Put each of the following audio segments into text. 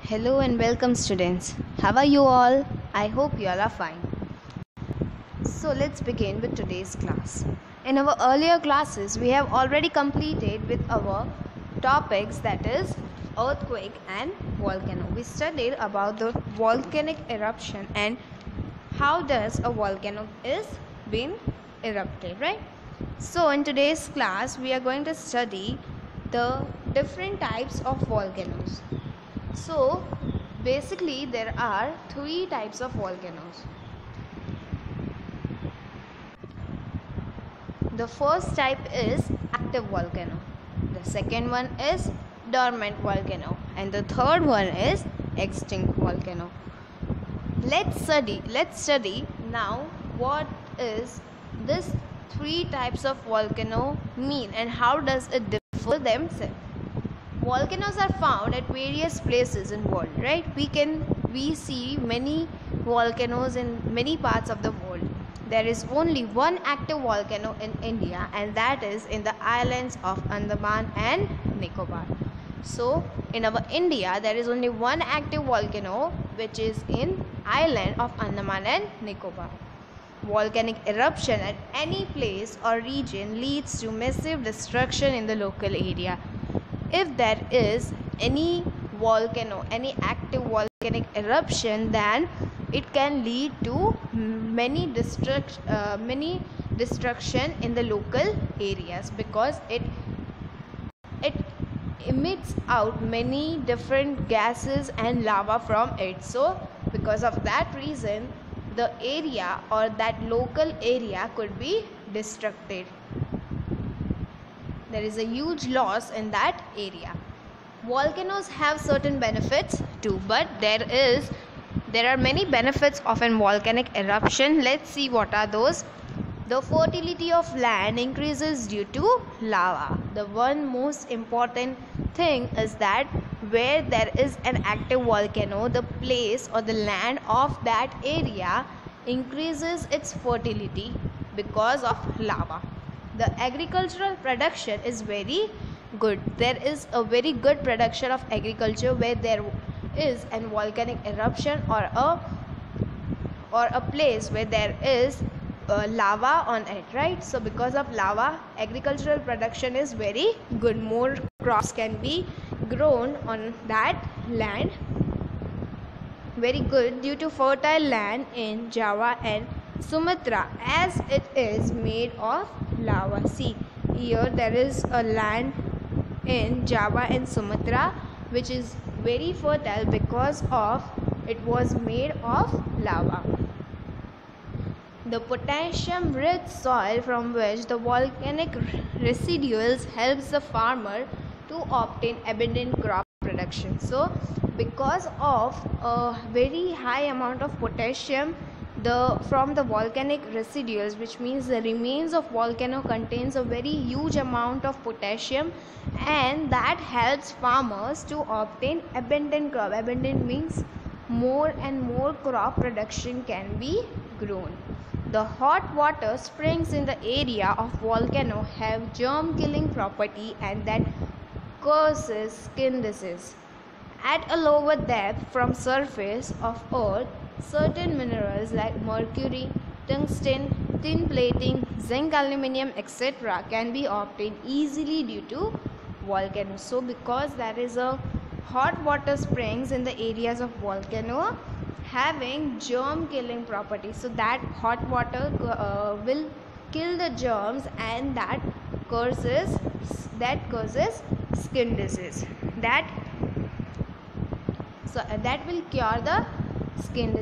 Hello and welcome, students. How are you all? I hope you all are fine. So let's begin with today's class. In our earlier classes, we have already completed with our topics, that is earthquake and volcano. We studied about the volcanic eruption and how does a volcano is being erupted, right? So in today's class, we are going to study the different types of volcanoes. So basically there are three types of volcanoes. The first type is active volcano. The second one is dormant volcano, and the third one is extinct volcano. Let's study now what is this three types of volcano mean and how does it differ themselves. Volcanoes are found at various places in world, right? We see many volcanoes in many parts of the world. There is only one active volcano in India, and that is in the islands of Andaman and Nicobar. So in our India there is only one active volcano, which is in island of Andaman and Nicobar. Volcanic eruption at any place or region leads to massive destruction in the local area. If there is any volcano, any active volcanic eruption, then it can lead to many destruction in the local areas, because it emits out many different gases and lava from it. So because of that reason, the area or that local area could be destructed. There is a huge loss in that area. Volcanoes have certain benefits too, but there are many benefits of a volcanic eruption. Let's see what are those. The fertility of land increases due to lava. The one most important thing is that where there is an active volcano, the place or the land of that area increases its fertility because of lava. The agricultural production is very good. There is a very good production of agriculture where there is a volcanic eruption or a place where there is lava on it, right? So because of lava, agricultural production is very good. More crops can be grown on that land. Very good due to fertile land in Java and Sumatra, as it is made of lava. See, here there is a land in Java and Sumatra which is very fertile because of it was made of lava. The potassium rich soil from which the volcanic residuals helps the farmer to obtain abundant crop production. So because of a very high amount of potassium from the volcanic residuals, which means the remains of volcano contains a very huge amount of potassium, and that helps farmers to obtain abundant crop. Abundant means more and more crop production can be grown. The hot water springs in the area of volcano have germ killing property, and that causes skin disease. At a lower depth from surface of earth, certain minerals like mercury, tungsten, tin plating, zinc, aluminium, etc. can be obtained easily due to volcanoes. So because there is a hot water springs in the areas of volcano having germ killing property, so that hot water will kill the germs, and that causes skin disease. That will cure the skin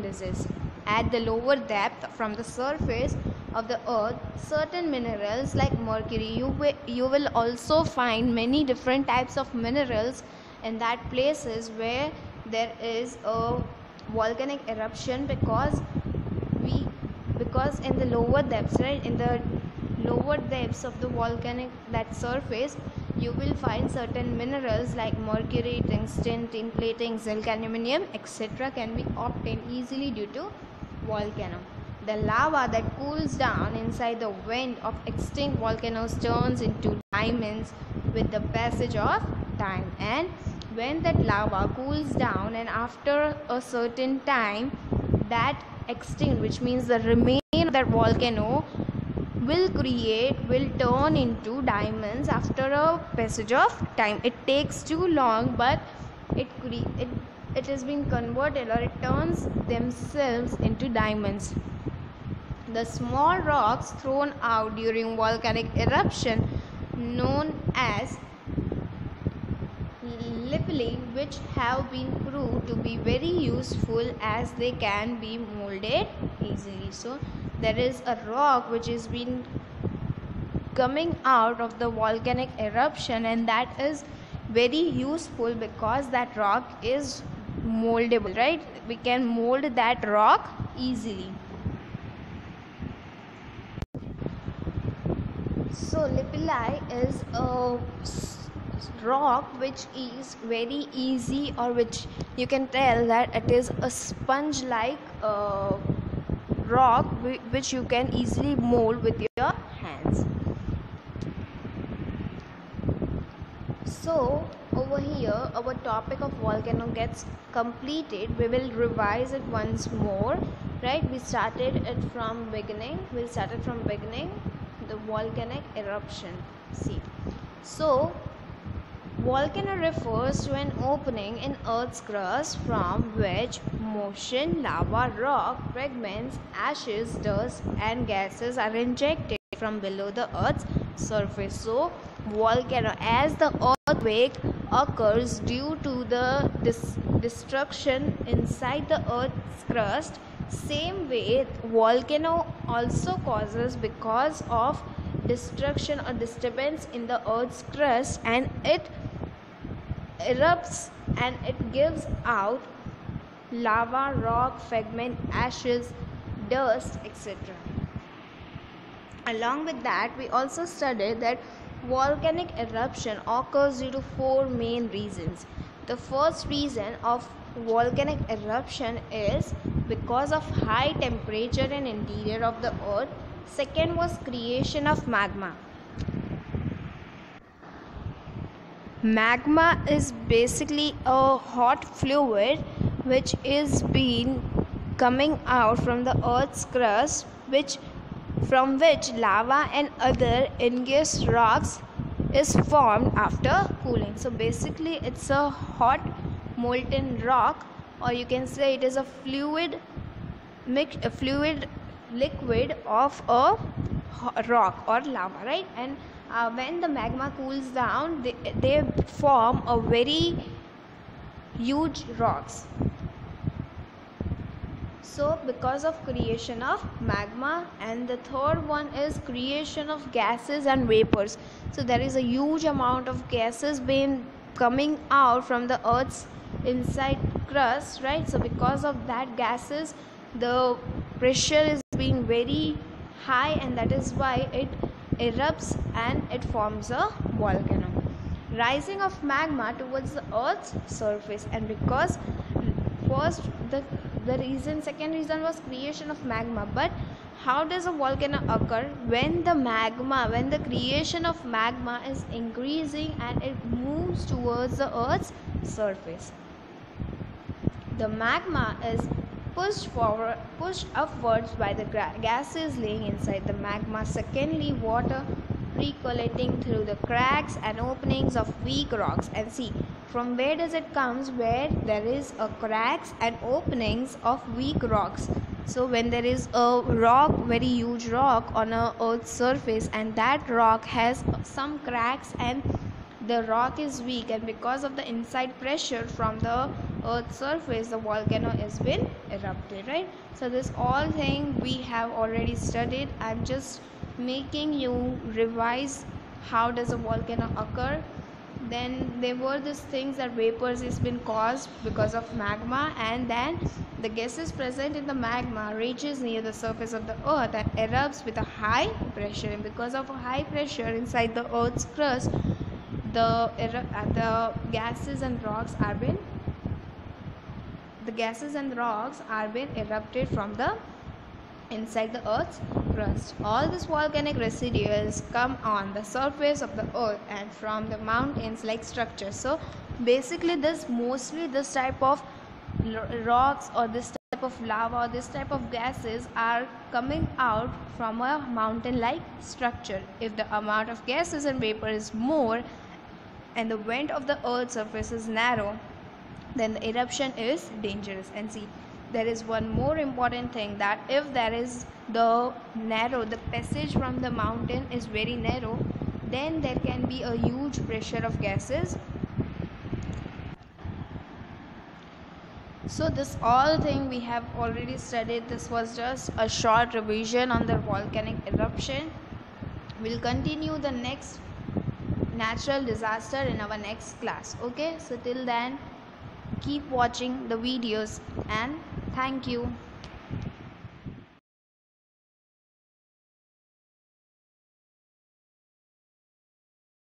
disease. At the lower depth from the surface of the earth, certain minerals like mercury, you will also find many different types of minerals in that places where there is a volcanic eruption, because in the lower depths, right, in the lower depths of the volcanic that surface, you will find certain minerals like mercury, tungsten, tin plating, zinc, aluminium, etc. can be obtained easily due to volcano. The lava that cools down inside the vent of extinct volcanoes turns into diamonds with the passage of time, and when that lava cools down and after a certain time that extinct, which means the remain of that volcano will turn into diamonds after a passage of time. It takes too long, but it has been converted, or it turns themselves into diamonds. The small rocks thrown out during volcanic eruption, known as lapilli, which have been proved to be very useful as they can be molded easily. So there is a rock which is been coming out of the volcanic eruption, and that is very useful because that rock is moldable, right? We can mold that rock easily. So lapilli is a rock which is very easy, or which you can tell that it is a sponge like rock which you can easily mold with your hands. So over here our topic of volcano gets completed. We will revise it once more, right? We started it from beginning. The volcanic eruption. See, so volcano refers to an opening in Earth's crust from which motion, lava, rock, fragments, ashes, dust and gases are injected from below the Earth's surface. So volcano, as the earthquake occurs due to the destruction inside the Earth's crust, same way volcano also causes because of destruction or disturbance in the Earth's crust, and it erupts and it gives out lava, rock, fragment, ashes, dust, etc. Along with that, we also studied that volcanic eruption occurs due to four main reasons. The first reason of volcanic eruption is because of high temperature in interior of the earth. Second was creation of magma. Magma is basically a hot fluid which is being coming out from the earth's crust, from which lava and other igneous rocks is formed after cooling. So basically it's a hot molten rock, or you can say it is a fluid liquid of a rock or lava, right? And when the magma cools down, they form a very huge rocks. So because of creation of magma. And the third one is creation of gases and vapors. So there is a huge amount of gases being coming out from the earth's inside crust, right? So because of that gases, the pressure is being very high, and that is why it erupts and it forms a volcano. Rising of magma towards the earth's surface. And because first second reason was creation of magma, but how does a volcano occur? When the creation of magma is increasing and it moves towards the earth's surface. The magma is pushed upwards by the gases laying inside the magma. Secondly, water percolating through the cracks and openings of weak rocks. And see, from where does it comes? Where there is a cracks and openings of weak rocks. So when there is a rock, very huge rock on a earth's surface, and that rock has some cracks and the rock is weak, and because of the inside pressure from the earth's surface, the volcano has been erupted, right? So this all thing we have already studied. I'm just making you revise how does a volcano occur. Then there were these things that vapors has been caused because of magma, and then the gases present in the magma reaches near the surface of the earth and erupts with a high pressure. And because of a high pressure inside the earth's crust, the gases and rocks are been erupted from the inside the earth's crust. All these volcanic residues come on the surface of the earth and from the mountains like structures. So Basically this type of rocks or this type of lava or this type of gases are coming out from a mountain like structure. If the amount of gases and vapor is more and the vent of the earth's surface is narrow, then the eruption is dangerous. And see, there is one more important thing, that if there is the passage from the mountain is very narrow, then there can be a huge pressure of gases. So this all thing we have already studied. This was just a short revision on the volcanic eruption. We'll continue the next natural disaster in our next class. Okay, so till then keep watching the videos and thank you.